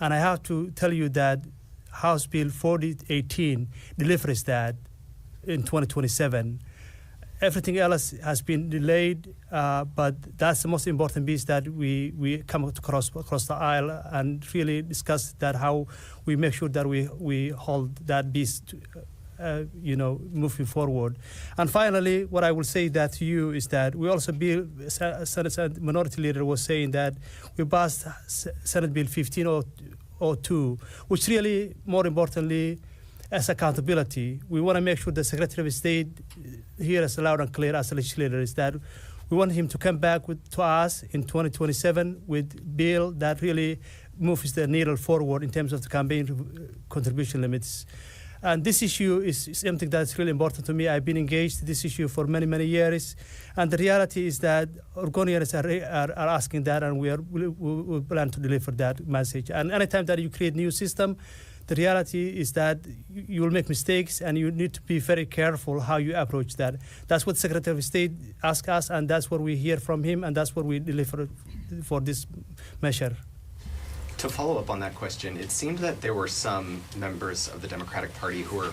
And I have to tell you that House Bill 4018 delivers that in 2027. Everything else has been delayed, but that's the most important piece that we come across the aisle and really discuss that, how we make sure that we hold that piece, moving forward. And finally, what I will say that to you is that we also Senate Minority Leader was saying that we passed Senate Bill 1502, which really, more importantly, as accountability. We want to make sure the Secretary of State here is loud and clear as a legislator is that we want him to come back to us in 2027 with a bill that really moves the needle forward in terms of the campaign contribution limits. And this issue is something that's really important to me. I've been engaged in this issue for many, many years. And the reality is that Oregonians are asking that, and we plan to deliver that message. And anytime that you create a new system, the reality is that you will make mistakes, and you need to be very careful how you approach that. That's what Secretary of State asked us, and that's what we hear from him, and that's what we deliver for this measure. To follow up on that question, it seemed that there were some members of the Democratic Party who were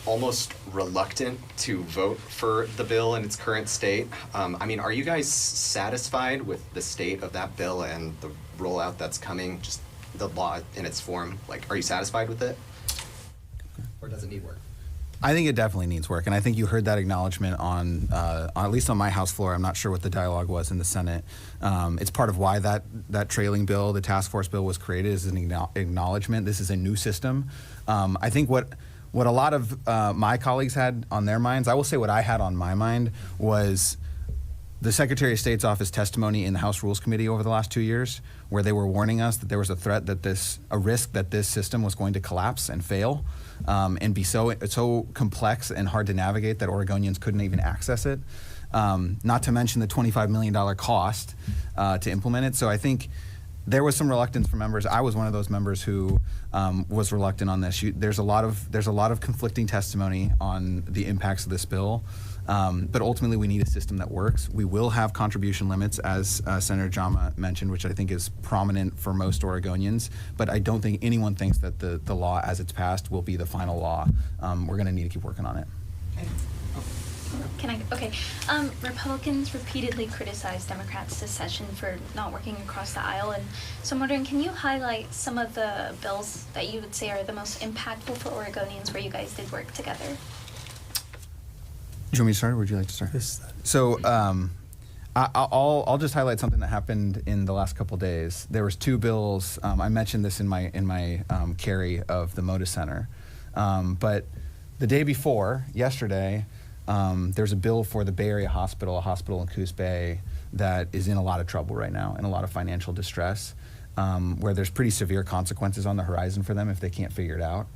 almost reluctant to vote for the bill in its current state. Are you guys satisfied with the state of that bill and the rollout that's coming, just the law in its form? Are you satisfied with it? Or does it need work? I think it definitely needs work, and I think you heard that acknowledgement on at least on my House floor. I'm not sure what the dialogue was in the Senate. It's part of why that trailing bill, the task force bill, was created, is an acknowledgement. This is a new system. I think what a lot of my colleagues had on their minds, I will say what I had on my mind was the Secretary of State's office testimony in the House Rules Committee over the last 2 years, where they were warning us that there was a threat that a risk that this system was going to collapse and fail, and be so complex and hard to navigate that Oregonians couldn't even access it. Not to mention the $25 million cost to implement it. So I think there was some reluctance from members. I was one of those members who was reluctant on this. There's a lot of conflicting testimony on the impacts of this bill. But ultimately, we need a system that works. We will have contribution limits, as Senator Jama mentioned, which I think is prominent for most Oregonians. But I don't think anyone thinks that the law, as it's passed, will be the final law. We're going to need to keep working on it. Okay. Republicans repeatedly criticized Democrats' secession for not working across the aisle. And so I'm wondering, can you highlight some of the bills that you would say are the most impactful for Oregonians where you guys did work together? Do you want me to start, or would you like to start? Yes. So I'll just highlight something that happened in the last couple days. There was two bills. I mentioned this in my carry of the Moda Center, but the day before, yesterday, there's a bill for the Bay Area Hospital, a hospital in Coos Bay, that is in a lot of trouble right now, in a lot of financial distress, where there's pretty severe consequences on the horizon for them if they can't figure it out.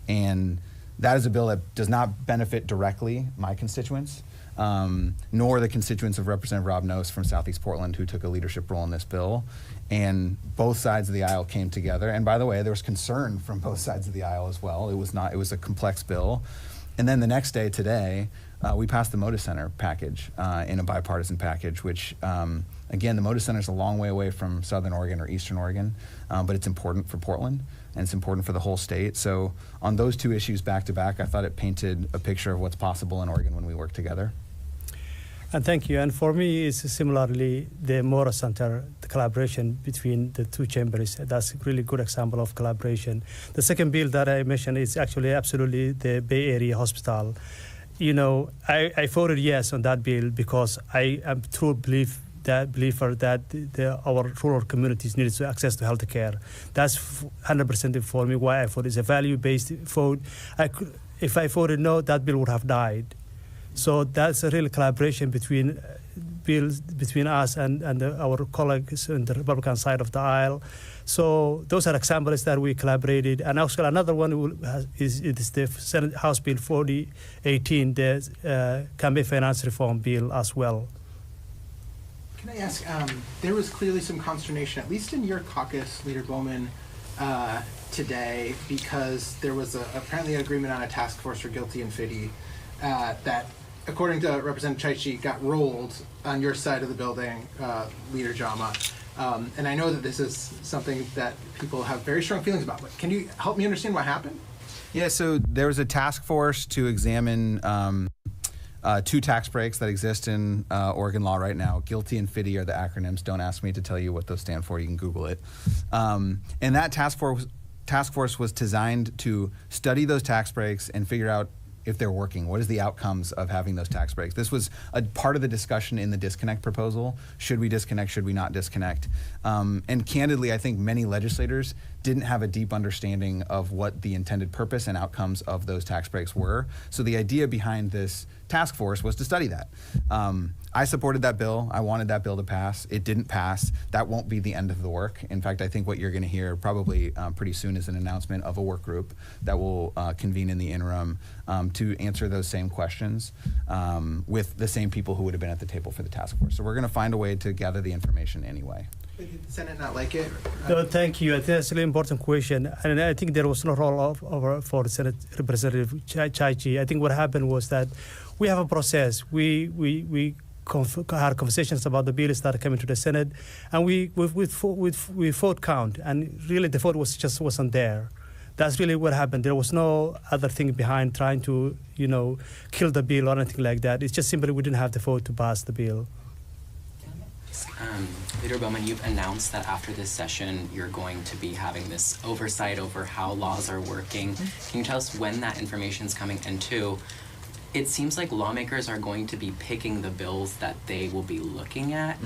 And that is a bill that does not benefit directly my constituents, nor the constituents of Representative Rob Noce from Southeast Portland, who took a leadership role in this bill. And both sides of the aisle came together. And by the way, there was concern from both sides of the aisle as well. It was a complex bill. And then the next day, today, we passed the Moda Center package in a bipartisan package, which, again, the Moda Center is a long way away from Southern Oregon or Eastern Oregon, but it's important for Portland, and it's important for the whole state. So on those two issues back to back, I thought it painted a picture of what's possible in Oregon when we work together. And thank you. And for me, it's similarly the Mora Center, the collaboration between the two chambers. That's a really good example of collaboration. The second bill that I mentioned is actually absolutely the Bay Area Hospital. I voted yes on that bill because I am true believer that our rural communities need access to health care. That's 100% for me why I voted. It's a value-based vote. If I voted no, that bill would have died. So that's a real collaboration between us and our colleagues on the Republican side of the aisle. So those are examples that we collaborated. And also another one is the Senate House Bill 4018, the campaign finance reform bill as well. Can I ask, there was clearly some consternation, at least in your caucus, Leader Bowman, today, because there was apparently an agreement on a task force for guilty and fitty that according to Representative Chaichi, got rolled on your side of the building, Leader Jama. And I know that this is something that people have very strong feelings about, but can you help me understand what happened? Yeah, so there was a task force to examine two tax breaks that exist in Oregon law right now. GILTI and FDII are the acronyms. Don't ask me to tell you what those stand for. You can Google it. And that task force was designed to study those tax breaks and figure out if they're working. What is the outcomes of having those tax breaks? This was a part of the discussion in the disconnect proposal. Should we disconnect? Should we not disconnect? And candidly, I think many legislators didn't have a deep understanding of what the intended purpose and outcomes of those tax breaks were. So the idea behind this task force was to study that. I supported that bill. I wanted that bill to pass. It didn't pass. That won't be the end of the work. In fact, I think what you're going to hear probably pretty soon is an announcement of a work group that will convene in the interim to answer those same questions with the same people who would have been at the table for the task force. So we're going to find a way to gather the information anyway. Did the Senate not like it? No, thank you. I think that's a really important question. And I think there was no role for Senate Representative Chaichi. I think what happened was that we have a process. We had conversations about the bills that are coming to the Senate, and we vote count, and really the vote wasn't there. That's really what happened. There was no other thing behind trying to, kill the bill or anything like that. It's just simply we didn't have the vote to pass the bill. Leader Bowman, you've announced that after this session, you're going to be having this oversight over how laws are working. Can you tell us when that information is coming? And two, it seems like lawmakers are going to be picking the bills that they will be looking at.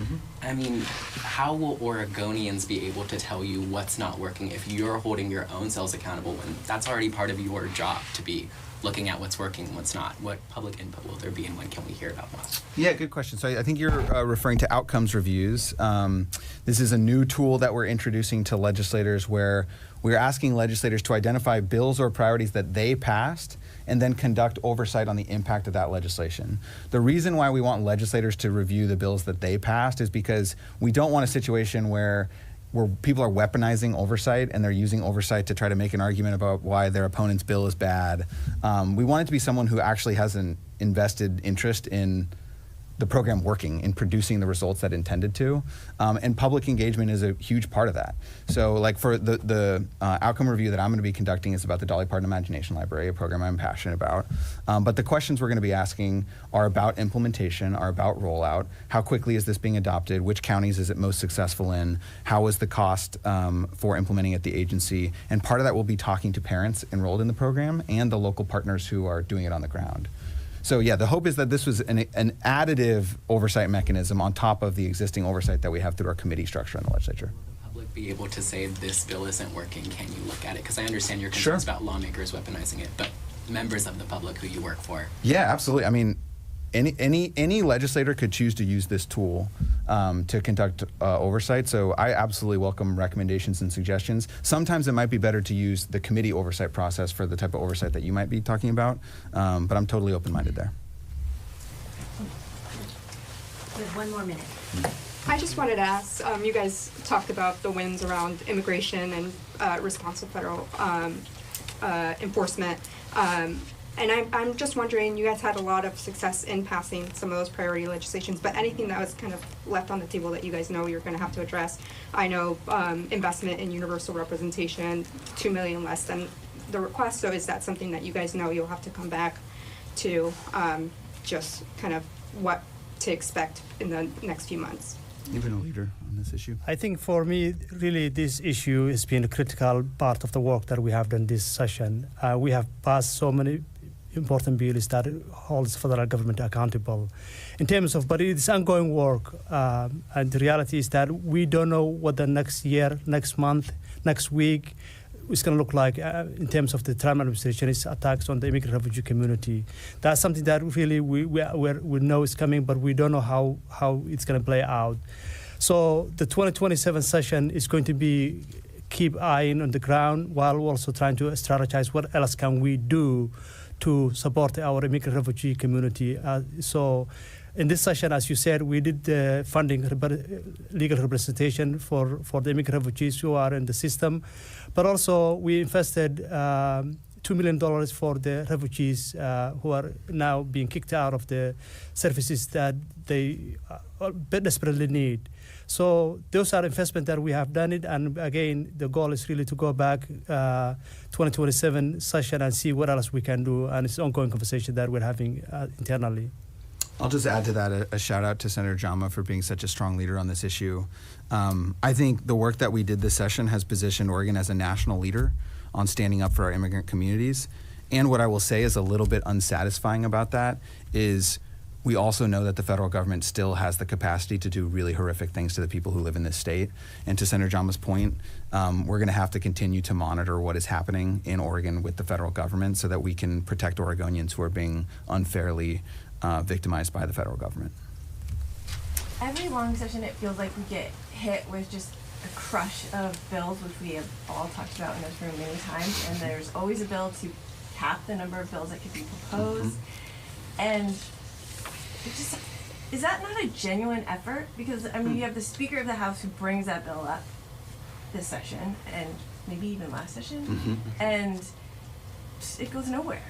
I mean, how will Oregonians be able to tell you what's not working if you're holding your own selves accountable when that's already part of your job to be looking at what's working and what's not? What public input will there be, and when can we hear about that? Yeah, good question. So I think you're referring to outcomes reviews. This is a new tool that we're introducing to legislators where we're asking legislators to identify bills or priorities that they passed and then conduct oversight on the impact of that legislation. The reason why we want legislators to review the bills that they passed is because we don't want a situation where people are weaponizing oversight and they're using oversight to try to make an argument about why their opponent's bill is bad. We want it to be someone who actually has an invested interest in the program working, in producing the results that intended to. And public engagement is a huge part of that. So like for the outcome review that I'm going to be conducting is about the Dolly Parton Imagination Library, a program I'm passionate about. But the questions we're going to be asking are about implementation, are about rollout. How quickly is this being adopted? Which counties is it most successful in? How is the cost for implementing at the agency? And part of that will be talking to parents enrolled in the program and the local partners who are doing it on the ground. So yeah, the hope is that this was an additive oversight mechanism on top of the existing oversight that we have through our committee structure in the legislature. Will the public be able to say this bill isn't working? Can you look at it? Because I understand your concerns about lawmakers weaponizing it, but members of the public who you work for. Yeah, absolutely. I mean, any legislator could choose to use this tool to conduct oversight. So I absolutely welcome recommendations and suggestions. Sometimes it might be better to use the committee oversight process for the type of oversight that you might be talking about, but I'm totally open-minded there. We have one more minute. I just wanted to ask, you guys talked about the wins around immigration and responsive federal enforcement. And I'm just wondering, you guys had a lot of success in passing some of those priority legislations, but anything that was kind of left on the table that you guys know you're going to have to address? I know investment in universal representation, $2 million less than the request, so is that something that you guys know you'll have to come back to, just kind of what to expect in the next few months? You've been a leader on this issue. I think for me, really, this issue has been a critical part of the work that we have done this session. We have passed so many important bills that holds federal government accountable. In terms of, but it's ongoing work, and the reality is that we don't know what the next year, next month, next week is going to look like in terms of the Trump administration's attacks on the immigrant refugee community. That's something that really we know is coming, but we don't know how it's going to play out. So the 2027 session is going to be keep eyeing on the ground while also trying to strategize what else can we do to support our immigrant refugee community. So in this session, as you said, we did the funding legal representation for the immigrant refugees who are in the system, but also we invested $2 million for the refugees who are now being kicked out of the services that they desperately need. So those are investments that we have done it, and again, the goal is really to go back 2027 session and see what else we can do, and it's an ongoing conversation that we're having internally. I'll just add to that a shout out to Senator Jama for being such a strong leader on this issue. I think the work that we did this session has positioned Oregon as a national leader on standing up for our immigrant communities. And what I will say is a little bit unsatisfying about that is we also know that the federal government still has the capacity to do really horrific things to the people who live in this state. And to Senator Jama's point, we're going to have to continue to monitor what is happening in Oregon with the federal government so that we can protect Oregonians who are being unfairly victimized by the federal government. Every long session, it feels like we get hit with just a crush of bills, which we have all talked about in this room many times, and there's always a bill to cap the number of bills that could be proposed. And it just, is that not a genuine effort? Because, I mean, you have the Speaker of the House who brings that bill up this session, and maybe even last session, and it goes nowhere.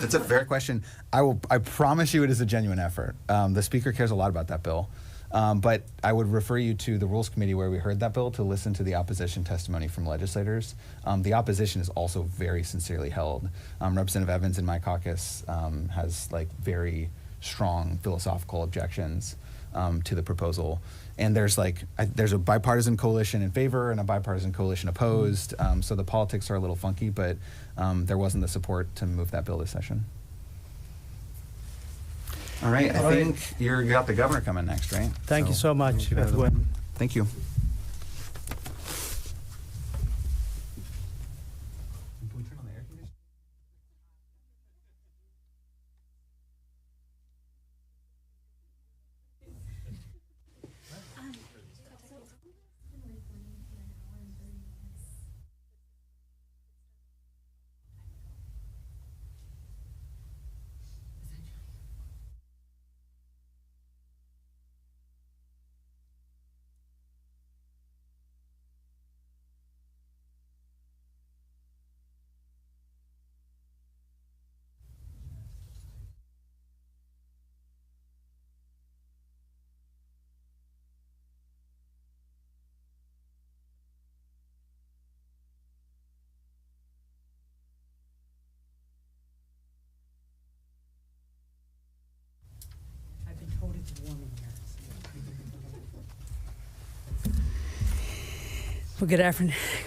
That's a fair question. I promise you it is a genuine effort. The Speaker cares a lot about that bill. But I would refer you to the Rules Committee where we heard that bill to listen to the opposition testimony from legislators. The opposition is also very sincerely held. Representative Evans in my caucus has very strong philosophical objections to the proposal. And there's a bipartisan coalition in favor and a bipartisan coalition opposed. So the politics are a little funky, but there wasn't the support to move that bill this session. All right, I think you got the governor coming next, right? Thank you so much, everyone. Thank you.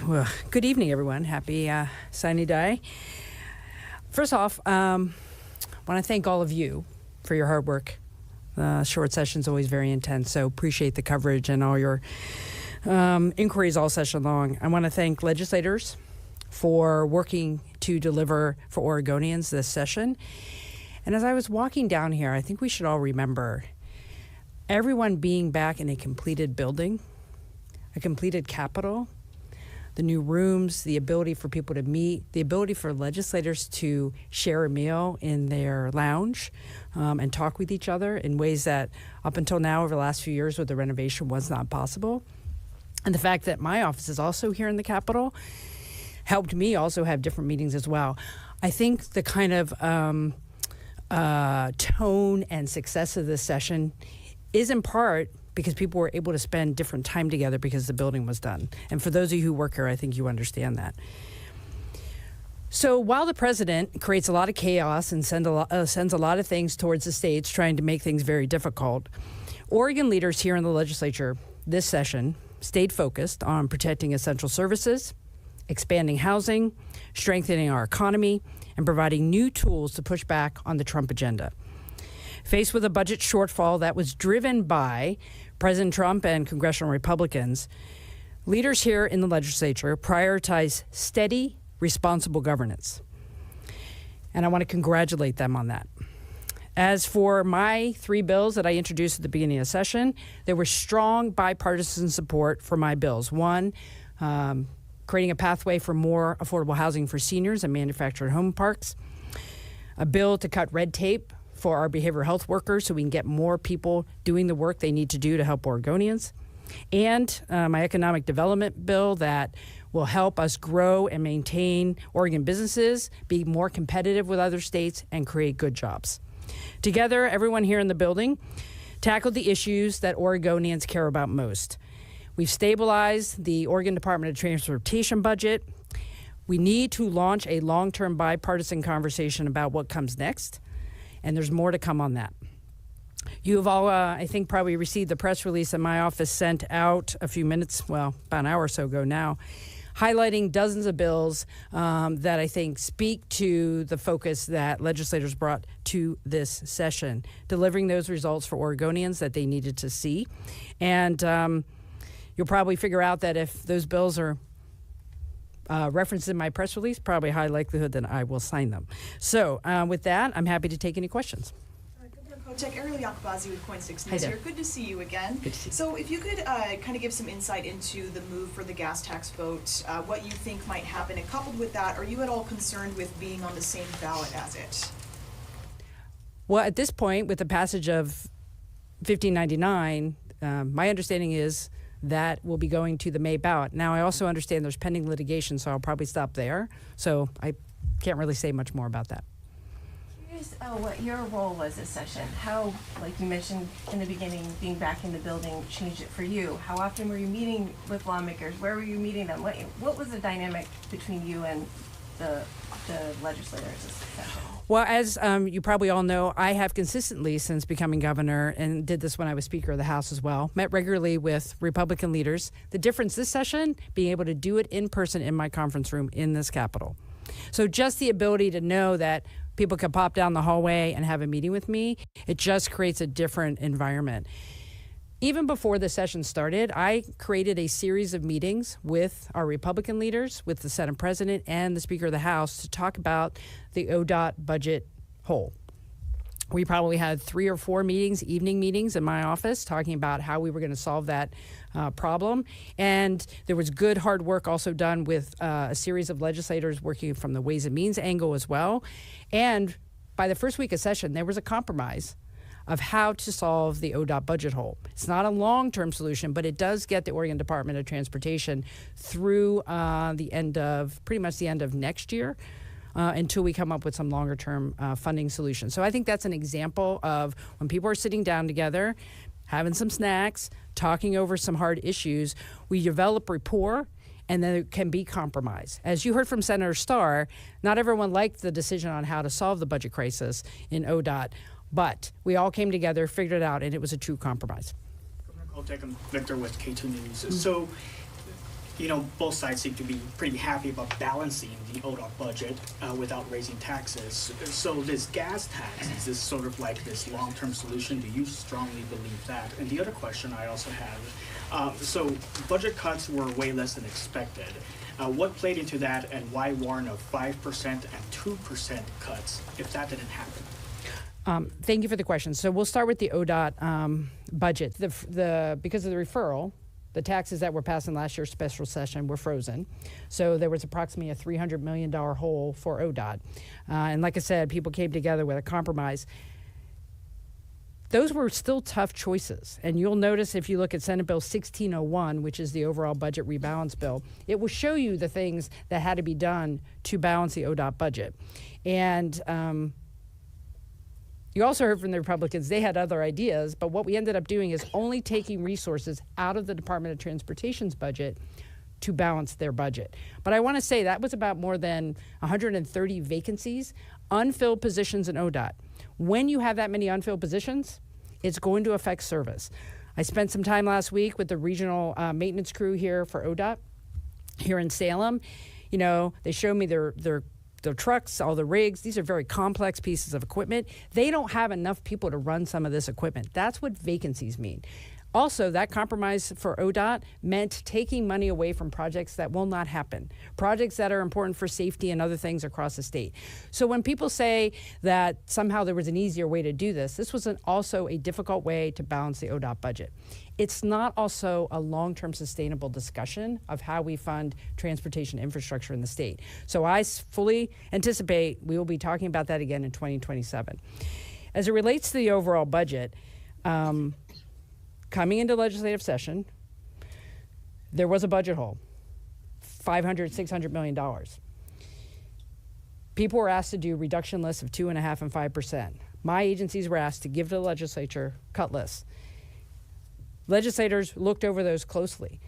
Well, good evening, everyone. Happy sunny day. First off, I want to thank all of you for your hard work. Short session's always very intense, so appreciate the coverage and all your inquiries all session long. I want to thank legislators for working to deliver for Oregonians this session. And as I was walking down here, I think we should all remember everyone being back in a completed building, a completed Capitol, the new rooms, the ability for people to meet, the ability for legislators to share a meal in their lounge and talk with each other in ways that up until now, over the last few years with the renovation, was not possible. And the fact that my office is also here in the Capitol helped me also have different meetings as well. I think the kind of tone and success of this session is in part because people were able to spend different time together because the building was done. And for those of you who work here, I think you understand that. So while the president creates a lot of chaos and sends a lot of things towards the states, trying to make things very difficult, Oregon leaders here in the legislature this session stayed focused on protecting essential services, expanding housing, strengthening our economy, and providing new tools to push back on the Trump agenda. Faced with a budget shortfall that was driven by President Trump and congressional Republicans, leaders here in the legislature prioritize steady, responsible governance. And I want to congratulate them on that. As for my 3 bills that I introduced at the beginning of the session, there was strong bipartisan support for my bills. One, creating a pathway for more affordable housing for seniors and manufactured home parks. A bill to cut red tape for our behavioral health workers so we can get more people doing the work they need to do to help Oregonians. And my economic development bill that will help us grow and maintain Oregon businesses, be more competitive with other states, and create good jobs. Together, everyone here in the building tackled the issues that Oregonians care about most. We've stabilized the Oregon Department of Transportation budget. We need to launch a long-term bipartisan conversation about what comes next, and there's more to come on that. You have all, I think, probably received the press release that my office sent out a few minutes, well, about an hour or so ago now, highlighting dozens of bills that I think speak to the focus that legislators brought to this session, delivering those results for Oregonians that they needed to see. And you'll probably figure out that if those bills are referenced in my press release, probably high likelihood that I will sign them. So with that, I'm happy to take any questions. Governor Kotek, Ariel Yakubazi with Point 6 Hi News there. here. Good to see you again. Good to see you. So if you could kind of give some insight into the move for the gas tax vote, what you think might happen, and coupled with that, are you at all concerned with being on the same ballot as it? Well, at this point, with the passage of 1599, my understanding is that will be going to the May ballot. Now, I also understand there's pending litigation, so I'll probably stop there. So I can't really say much more about that. Curious what your role was this session. How, like you mentioned in the beginning, being back in the building changed it for you. How often were you meeting with lawmakers? Where were you meeting them? What was the dynamic between you and the legislators this session? Well, as you probably all know, I have consistently, since becoming governor, and did this when I was Speaker of the House as well, met regularly with Republican leaders. The difference this session, being able to do it in person in my conference room in this Capitol. So just the ability to know that people could pop down the hallway and have a meeting with me, it just creates a different environment. Even before the session started, I created a series of meetings with our Republican leaders, with the Senate President and the Speaker of the House to talk about the ODOT budget hole. We probably had 3 or 4 meetings, evening meetings in my office, talking about how we were going to solve that problem. And there was good hard work also done with a series of legislators working from the Ways and Means angle as well. And by the first week of session, there was a compromise of how to solve the ODOT budget hole. It's not a long-term solution, but it does get the Oregon Department of Transportation through pretty much the end of next year until we come up with some longer-term funding solutions. So I think that's an example of when people are sitting down together, having some snacks, talking over some hard issues, we develop rapport, and then it can be compromise. As you heard from Senator Starr, not everyone liked the decision on how to solve the budget crisis in ODOT, but we all came together, figured it out, and it was a true compromise. Governor Kotek, I'm Victor with K2 News. So, both sides seem to be pretty happy about balancing the ODOT budget without raising taxes. So this gas tax, is this sort of like this long-term solution? Do you strongly believe that? And the other question I also have, so budget cuts were way less than expected. What played into that, and why warn of 5% and 2% cuts if that didn't happen? Thank you for the question. So we'll start with the ODOT budget. Because of the referral, the taxes that were passed in last year's special session were frozen. So there was approximately a $300 million hole for ODOT. And like I said, people came together with a compromise. Those were still tough choices. And you'll notice if you look at Senate Bill 1601, which is the overall budget rebalance bill, it will show you the things that had to be done to balance the ODOT budget. And you also heard from the Republicans, they had other ideas, but what we ended up doing is only taking resources out of the Department of Transportation's budget to balance their budget. But I want to say that was about more than 130 vacancies, unfilled positions in ODOT. When you have that many unfilled positions, it's going to affect service. I spent some time last week with the regional maintenance crew here for ODOT here in Salem. They showed me their trucks, all the rigs. These are very complex pieces of equipment. They don't have enough people to run some of this equipment. That's what vacancies mean. Also, that compromise for ODOT meant taking money away from projects that will not happen, projects that are important for safety and other things across the state. So when people say that somehow there was an easier way to do this, this was also a difficult way to balance the ODOT budget. It's not also a long-term sustainable discussion of how we fund transportation infrastructure in the state. So I fully anticipate we will be talking about that again in 2027. As it relates to the overall budget, coming into legislative session, there was a budget hole. $500, $600 million. People were asked to do reduction lists of 2.5% and 5%. My agencies were asked to give to the legislature cut lists. Legislators looked over those closely.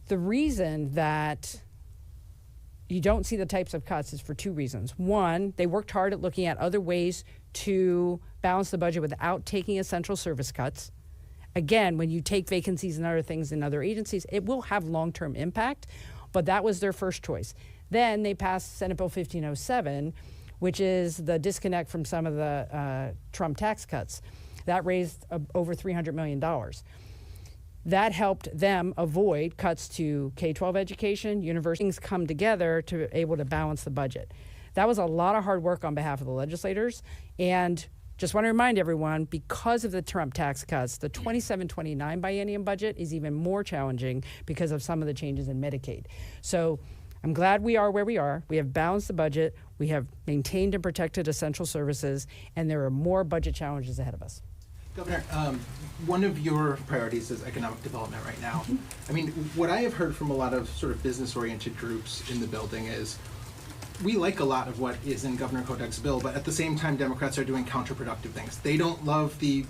The reason that you don't see the types of cuts is for two reasons. One, they worked hard at looking at other ways to balance the budget without taking essential service cuts. Again, when you take vacancies and other things in other agencies, it will have long-term impact, but that was their first choice. Then they passed Senate Bill 1507, which is the disconnect from some of the Trump tax cuts. That raised over $300 million. That helped them avoid cuts to K-12 education, universities come together to be able to balance the budget. That was a lot of hard work on behalf of the legislators. And just want to remind everyone, because of the Trump tax cuts, the 27-29 biennium budget is even more challenging because of some of the changes in Medicaid. So I'm glad we are where we are. We have balanced the budget. We have maintained and protected essential services, and there are more budget challenges ahead of us. Governor, one of your priorities is economic development right now. I mean, what I have heard from a lot of sort of business-oriented groups in the building is we like a lot of what is in Governor Kotek's bill, but at the same time, Democrats are doing counterproductive things. They don't love the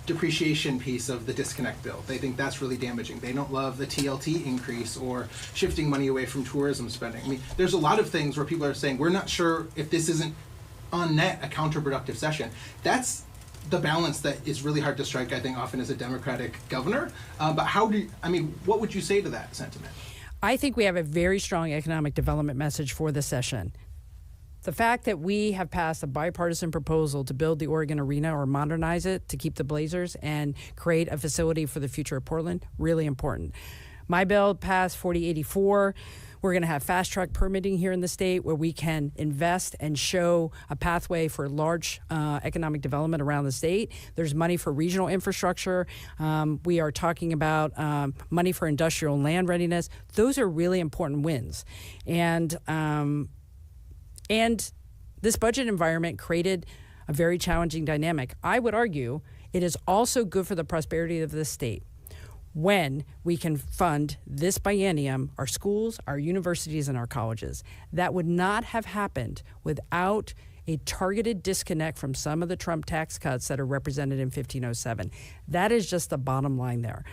depreciation piece of the disconnect bill. They think that's really damaging. They don't love the TLT increase or shifting money away from tourism spending. I mean, there's a lot of things where people are saying, we're not sure if this isn't on net a counterproductive session. That's the balance that is really hard to strike, I think, often as a Democratic governor. But what would you say to that sentiment? I think we have a very strong economic development message for the session. The fact that we have passed a bipartisan proposal to build the Oregon Arena or modernize it to keep the Blazers and create a facility for the future of Portland, really important. My bill passed 4084. We're going to have fast track permitting here in the state where we can invest and show a pathway for large economic development around the state. There's money for regional infrastructure. We are talking about money for industrial and land readiness. Those are really important wins. And this budget environment created a very challenging dynamic. I would argue it is also good for the prosperity of the state when we can fund this biennium our schools, our universities, and our colleges. That would not have happened without a targeted disconnect from some of the Trump tax cuts that are represented in 1507. That is just the bottom line there.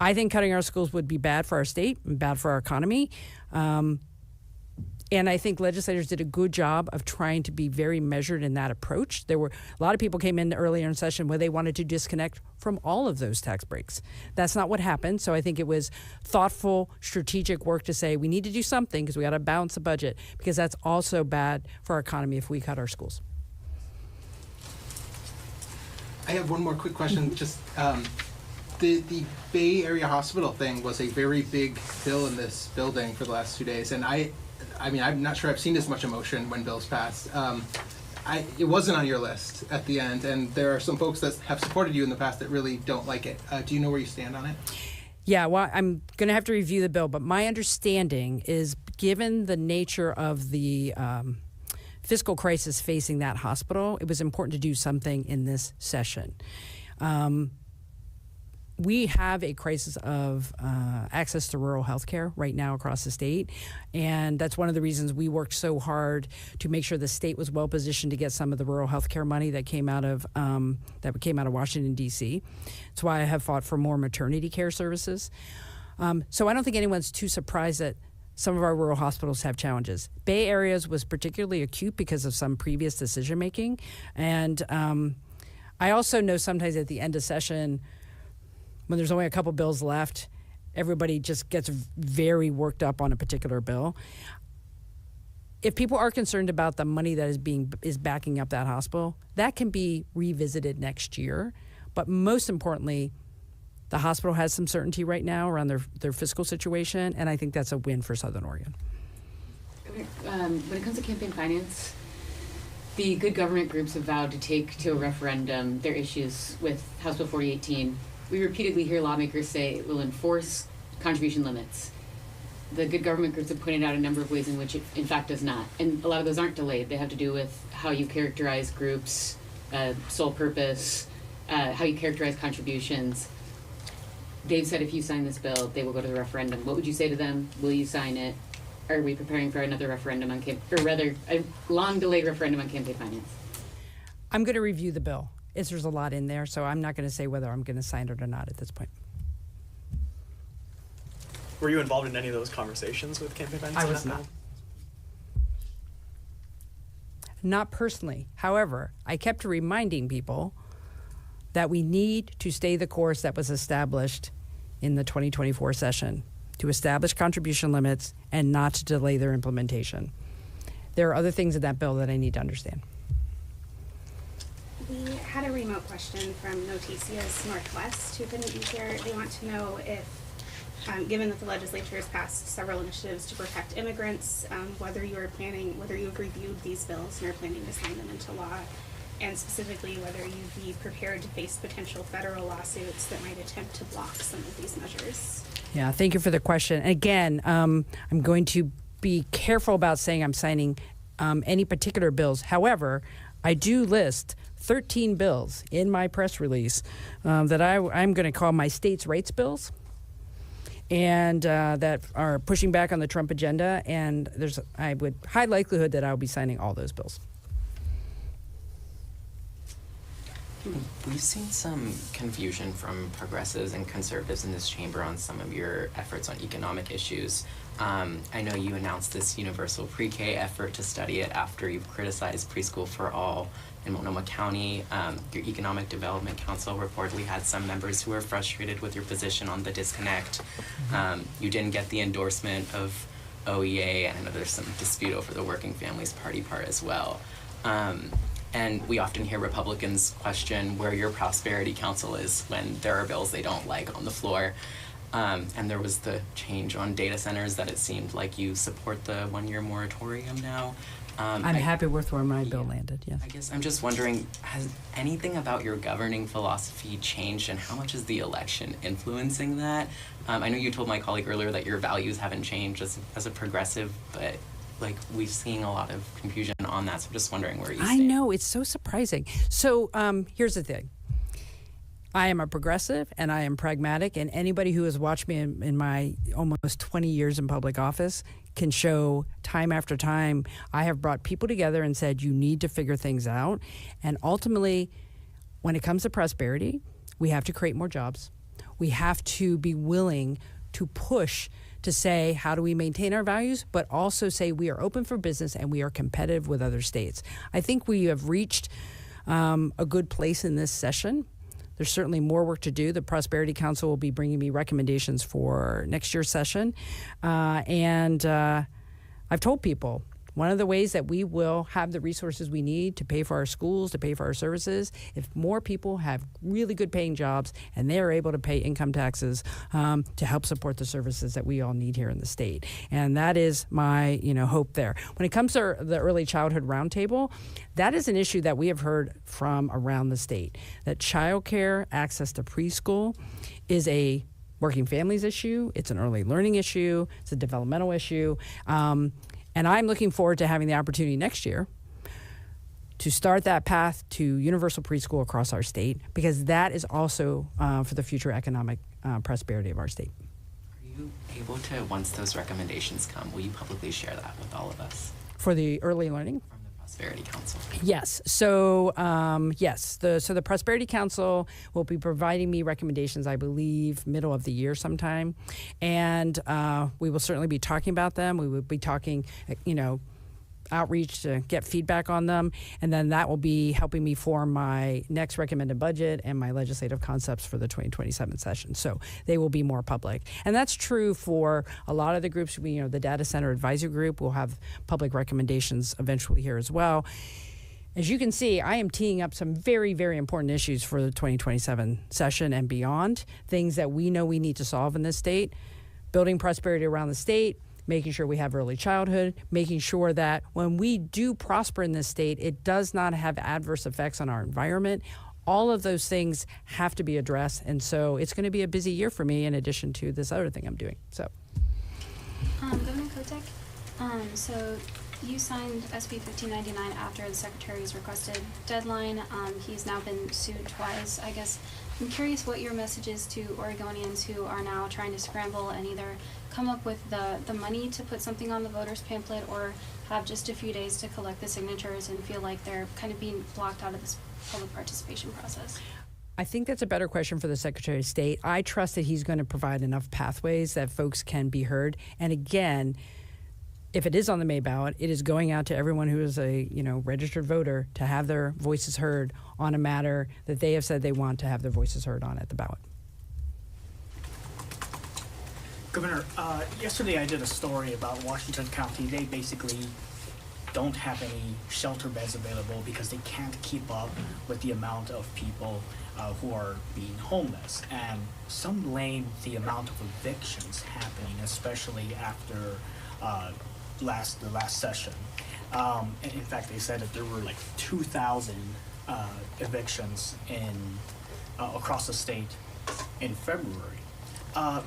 I think cutting our schools would be bad for our state and bad for our economy. And I think legislators did a good job of trying to be very measured in that approach. There were a lot of people came in earlier in session where they wanted to disconnect from all of those tax breaks. That's not what happened. So I think it was thoughtful, strategic work to say we need to do something because we got to balance the budget, because that's also bad for our economy if we cut our schools. I have one more quick question. Just the Bay Area Hospital thing was a very big bill in this building for the last 2 days, and I mean, I'm not sure I've seen this much emotion when bills passed. It wasn't on your list at the end, and there are some folks that have supported you in the past that really don't like it. Do you know where you stand on it? Yeah, well, I'm going to have to review the bill, but my understanding is, given the nature of the fiscal crisis facing that hospital, it was important to do something in this session. We have a crisis of access to rural health care right now across the state, and that's one of the reasons we worked so hard to make sure the state was well positioned to get some of the rural health care money that came out of Washington, D.C. That's why I have fought for more maternity care services. So I don't think anyone's too surprised that some of our rural hospitals have challenges. Bay Areas was particularly acute because of some previous decision making, and I also know sometimes at the end of session, when there's only a couple bills left, everybody just gets very worked up on a particular bill. If people are concerned about the money that is backing up that hospital, that can be revisited next year. But most importantly, the hospital has some certainty right now around their fiscal situation, and I think that's a win for Southern Oregon. When it comes to campaign finance, the good government groups have vowed to take to a referendum their issues with House Bill 4018. We repeatedly hear lawmakers say it will enforce contribution limits. The good government groups have pointed out a number of ways in which it in fact does not. And a lot of those aren't delayed. They have to do with how you characterize groups, sole purpose, how you characterize contributions. they've said if you sign this bill, they will go to the referendum. What would you say to them? Will you sign it? Are we preparing for another referendum on or rather, a long-delayed referendum on campaign finance? I'm going to review the bill. There's a lot in there, so I'm not going to say whether I'm going to sign it or not at this point. Were you involved in any of those conversations with campaign finance? I was not. Not personally. However, I kept reminding people that we need to stay the course that was established in the 2024 session, to establish contribution limits and not to delay their implementation. There are other things in that bill that I need to understand. We had a remote question from Noticias Northwest who couldn't be here. They want to know if, given that the legislature has passed several initiatives to protect immigrants, whether you've reviewed these bills and are planning to sign them into law, and specifically whether you'd be prepared to face potential federal lawsuits that might attempt to block some of these measures. Yeah, thank you for the question. Again, I'm going to be careful about saying I'm signing any particular bills. However, I do list 13 bills in my press release that I'm going to call my states' rights bills, and that are pushing back on the Trump agenda. And there's high likelihood that I'll be signing all those bills. We've seen some confusion from progressives and conservatives in this chamber on some of your efforts on economic issues. I know you announced this universal pre-K effort to study it after you've criticized preschool for all in Multnomah County. Your Economic Development Council reportedly had some members who were frustrated with your position on the disconnect. You didn't get the endorsement of OEA, and I know there's some dispute over the Working Families Party part as well. And we often hear Republicans question where your Prosperity Council is when there are bills they don't like on the floor. And there was the change on data centers that it seemed like you support the one-year moratorium now. I'm happy with where my bill landed, yes. I guess I'm just wondering, has anything about your governing philosophy changed, and how much is the election influencing that? I know you told my colleague earlier that your values haven't changed as a progressive, but we've seen a lot of confusion on that, so I'm just wondering where you stand. I know, it's so surprising. So here's the thing. I am a progressive and I am pragmatic, and anybody who has watched me in my almost 20 years in public office can show time after time I have brought people together and said, you need to figure things out. And ultimately, when it comes to prosperity, we have to create more jobs. We have to be willing to push to say, how do we maintain our values, but also say we are open for business and we are competitive with other states. I think we have reached a good place in this session. There's certainly more work to do. The Prosperity Council will be bringing me recommendations for next year's session. And I've told people, one of the ways that we will have the resources we need to pay for our schools, to pay for our services, if more people have really good paying jobs and they're able to pay income taxes to help support the services that we all need here in the state. And that is my hope there. When it comes to the early childhood roundtable, that is an issue that we have heard from around the state, that childcare, access to preschool is a working families issue, it's an early learning issue, it's a developmental issue. And I'm looking forward to having the opportunity next year to start that path to universal preschool across our state, because that is also for the future economic prosperity of our state. Are you able to, once those recommendations come, will you publicly share that with all of us? For the early learning? From the Prosperity Council. Yes. So, the Prosperity Council will be providing me recommendations, I believe, middle of the year sometime. And we will certainly be talking about them. We will be talking, outreach to get feedback on them. And then that will be helping me form my next recommended budget and my legislative concepts for the 2027 session. So they will be more public. And that's true for a lot of the groups. The Data Center Advisory Group will have public recommendations eventually here as well. As you can see, I am teeing up some very, very important issues for the 2027 session and beyond, things that we know we need to solve in this state, building prosperity around the state, making sure we have early childhood, making sure that when we do prosper in this state, it does not have adverse effects on our environment. All of those things have to be addressed, and so it's going to be a busy year for me in addition to this other thing I'm doing. So, Governor Kotek, so you signed SB 1599 after the Secretary's requested deadline. He's now been sued twice. I guess, I'm curious what your message is to Oregonians who are now trying to scramble and either come up with the money to put something on the voters pamphlet or have just a few days to collect the signatures and feel like they're kind of being blocked out of this public participation process. I think that's a better question for the Secretary of State. I trust that he's going to provide enough pathways that folks can be heard. And again, if it is on the May ballot, it is going out to everyone who is a registered voter to have their voices heard on a matter that they have said they want to have their voices heard on at the ballot. Governor, yesterday I did a story about Washington County. They basically don't have any shelter beds available because they can't keep up with the amount of people who are being homeless. And some blame the amount of evictions happening, especially after the last session. And in fact, they said that there were like 2,000 evictions across the state in February.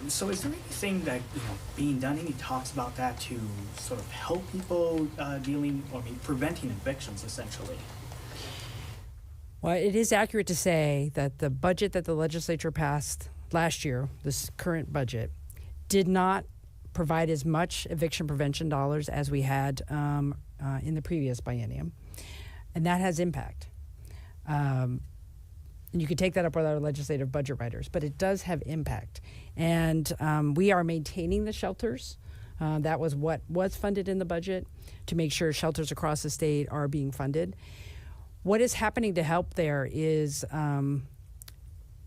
So is there anything that being done, any talks about that to sort of help people preventing evictions essentially? Well, it is accurate to say that the budget that the legislature passed last year, this current budget, did not provide as much eviction prevention dollars as we had in the previous biennium, and that has impact. And you could take that up with our legislative budget writers, but it does have impact. And we are maintaining the shelters. That was what was funded in the budget to make sure shelters across the state are being funded. What is happening to help there is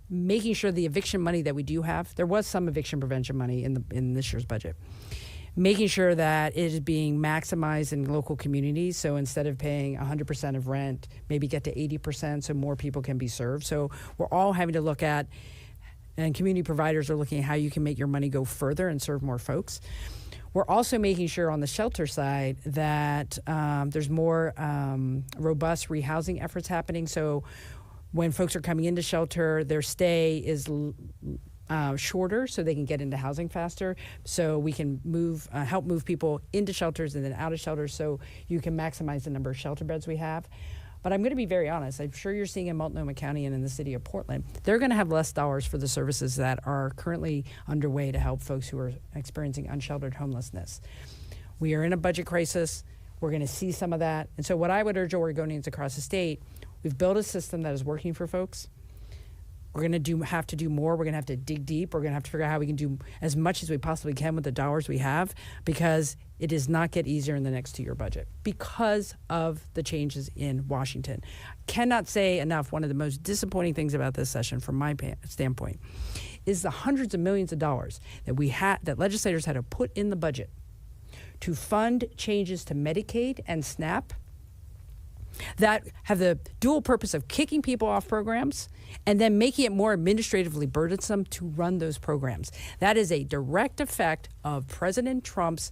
making sure the eviction money that we do have, there was some eviction prevention money in this year's budget, making sure that it is being maximized in local communities. So instead of paying 100% of rent, maybe get to 80% so more people can be served. So we're all having to look at, and community providers are looking at how you can make your money go further and serve more folks. We're also making sure on the shelter side that there's more robust rehousing efforts happening. So when folks are coming into shelter, their stay is shorter so they can get into housing faster. So we can help move people into shelters and then out of shelters so you can maximize the number of shelter beds we have. But I'm going to be very honest. I'm sure you're seeing in Multnomah County and in the city of Portland, they're going to have less dollars for the services that are currently underway to help folks who are experiencing unsheltered homelessness. We are in a budget crisis. We're going to see some of that. And so what I would urge Oregonians across the state, we've built a system that is working for folks. We're going to have to do more. We're going to have to dig deep. We're going to have to figure out how we can do as much as we possibly can with the dollars we have, because it does not get easier in the next 2-year budget because of the changes in Washington. Cannot say enough, one of the most disappointing things about this session from my standpoint is the hundreds of millions of dollars that legislators had to put in the budget to fund changes to Medicaid and SNAP that have the dual purpose of kicking people off programs and then making it more administratively burdensome to run those programs. That is a direct effect of President Trump's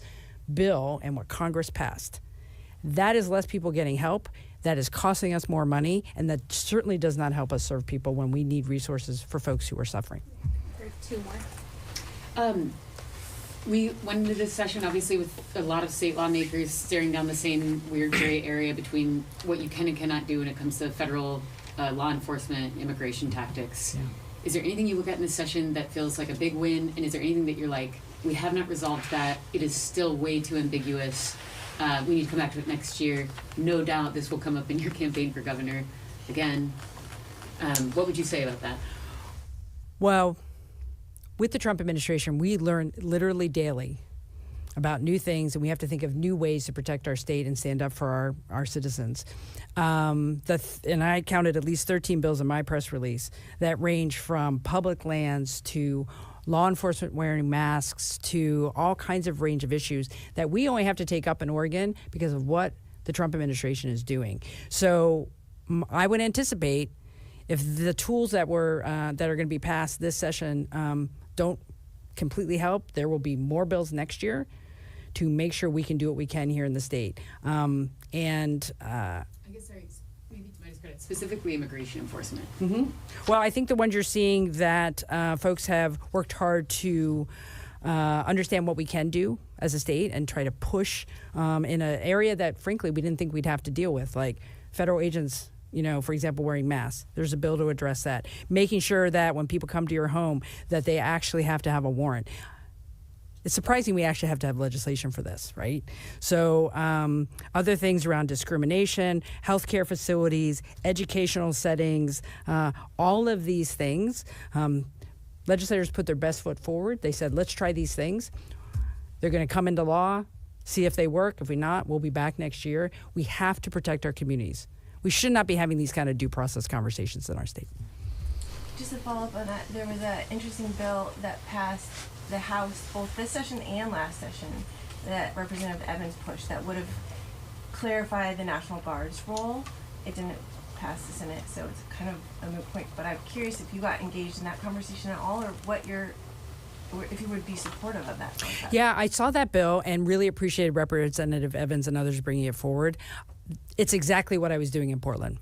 bill and what Congress passed. That is less people getting help. That is costing us more money, and that certainly does not help us serve people when we need resources for folks who are suffering. Two more. We went into this session obviously with a lot of state lawmakers staring down the same weird gray area between what you can and cannot do when it comes to federal law enforcement, immigration tactics. Yeah. Is there anything you look at in this session that feels like a big win? And is there anything that you're like, we have not resolved that, it is still way too ambiguous, we need to come back to it next year, no doubt this will come up in your campaign for governor again? What would you say about that? Well, with the Trump administration, we learn literally daily about new things, and we have to think of new ways to protect our state and stand up for our citizens. And I counted at least 13 bills in my press release that range from public lands to law enforcement wearing masks to all kinds of range of issues that we only have to take up in Oregon because of what the Trump administration is doing. So I would anticipate if the tools that are going to be passed this session don't completely help, there will be more bills next year to make sure we can do what we can here in the state. I guess, sorry, maybe you might just credit specifically immigration enforcement. Mm-hmm. Well, I think the ones you're seeing that folks have worked hard to understand what we can do as a state and try to push in an area that, frankly, we didn't think we'd have to deal with, like federal agents for example, wearing masks. There's a bill to address that. Making sure that when people come to your home that they actually have to have a warrant. It's surprising we actually have to have legislation for this, right? So other things around discrimination, healthcare facilities, educational settings, all of these things. Legislators put their best foot forward. They said, let's try these things. They're going to come into law, see if they work. If we not, we'll be back next year. We have to protect our communities. We should not be having these kind of due process conversations in our state. Just to follow up on that, there was an interesting bill that passed the House both this session and last session that Representative Evans pushed that would have clarified the National Guard's role. It didn't pass the Senate, so it's kind of a moot point. But I'm curious if you got engaged in that conversation at all, or if you would be supportive of that concept. Yeah, I saw that bill and really appreciated Representative Evans and others bringing it forward. It's exactly what I was doing in Portland.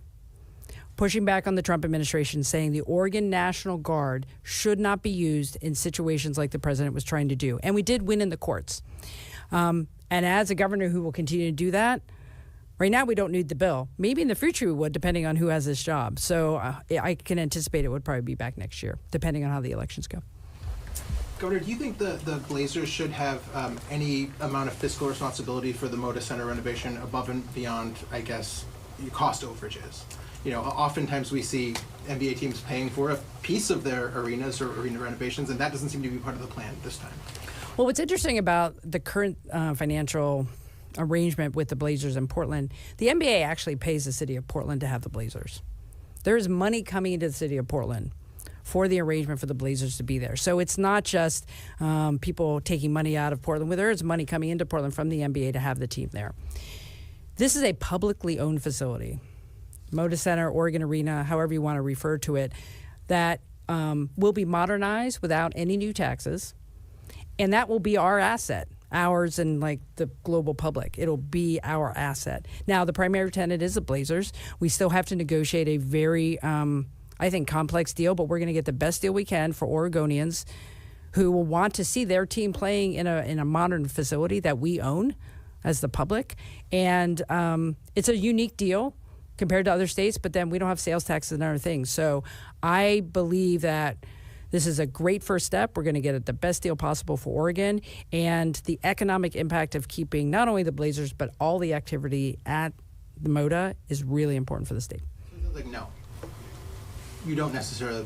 Pushing back on the Trump administration, saying the Oregon National Guard should not be used in situations like the president was trying to do. And we did win in the courts. And as a governor who will continue to do that, right now we don't need the bill. Maybe in the future we would, depending on who has this job. So I can anticipate it would probably be back next year, depending on how the elections go. Governor, do you think the Blazers should have any amount of fiscal responsibility for the Moda Center renovation above and beyond, I guess, cost overages? Oftentimes we see NBA teams paying for a piece of their arenas or arena renovations, and that doesn't seem to be part of the plan this time. Well, what's interesting about the current financial arrangement with the Blazers in Portland, the NBA actually pays the city of Portland to have the Blazers. There is money coming into the city of Portland for the arrangement for the Blazers to be there. So it's not just people taking money out of Portland. There is money coming into Portland from the NBA to have the team there. This is a publicly owned facility. Moda Center, Oregon Arena, however you want to refer to it, that will be modernized without any new taxes. And that will be our asset, ours and like the global public. It'll be our asset. Now, the primary tenant is the Blazers. We still have to negotiate a very, I think, complex deal, but we're going to get the best deal we can for Oregonians who will want to see their team playing in a modern facility that we own as the public. And it's a unique deal compared to other states, but then we don't have sales taxes and other things. So I believe that this is a great first step. We're going to get the best deal possible for Oregon, and the economic impact of keeping not only the Blazers, but all the activity at the Moda is really important for the state. Like, no, you don't necessarily